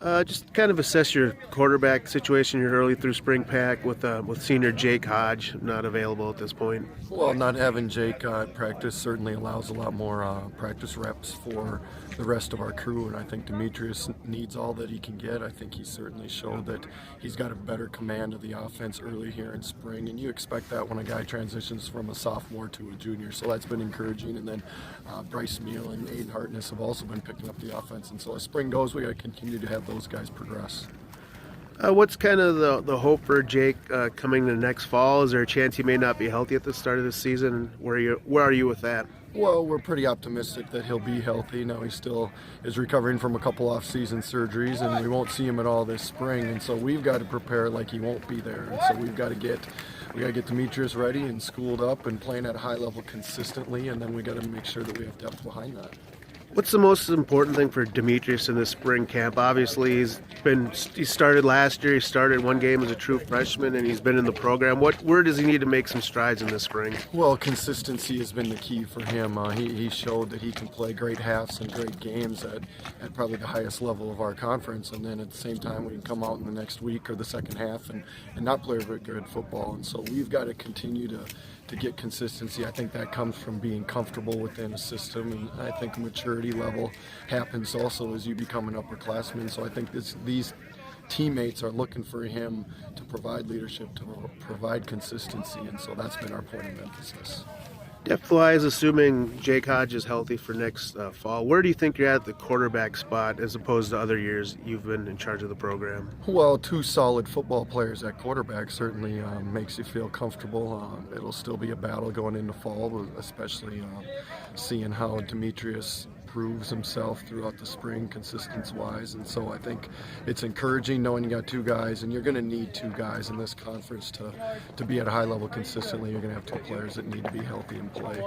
Just kind of assess your quarterback situation here early through spring pack with senior Jake Hodge not available at this point. Well, not having Jake at practice certainly allows a lot more practice reps for the rest of our crew, and I think Demetrius needs all that he can get. I think he certainly showed that he's got a better command of the offense early here in spring, and you expect that when a guy transitions from a sophomore to a junior, so that's been encouraging. And then Bryce Meal and Aiden Hartness have also been picking up the offense, and so as spring goes, we got to continue to have those guys progress. What's kind of the hope for Jake coming to next fall? Is there a chance he may not be healthy at the start of the season? Where are you with that? Well, we're pretty optimistic that he'll be healthy. Now he still is recovering from a couple off-season surgeries, and we won't see him at all this spring. And so we've got to prepare like he won't be there. And so we got to get Demetrius ready and schooled up and playing at a high level consistently. And then we got to make sure that we have depth behind that. What's the most important thing for Demetrius in this spring camp? Obviously, he started last year. He started one game as a true freshman, and he's been in the program. Where does he need to make some strides in this spring? Well, consistency has been the key for him. He showed that he can play great halves and great games at probably the highest level of our conference, and then at the same time we can come out in the next week or the second half and not play very good football. And so we've got to continue to get consistency. I think that comes from being comfortable within a system, and I think maturity level happens also as you become an upperclassman. So I think these teammates are looking for him to provide leadership, to provide consistency, and so that's been our point of emphasis. Depth-wise, assuming Jake Hodge is healthy for next fall, where do you think you're at the quarterback spot as opposed to other years you've been in charge of the program? Well, two solid football players at quarterback certainly makes you feel comfortable. It'll still be a battle going into fall, especially seeing how Demetrius proves himself throughout the spring consistency-wise, and so I think it's encouraging knowing you got two guys, and you're going to need two guys in this conference to be at a high level consistently. You're going to have two players that need to be healthy and play.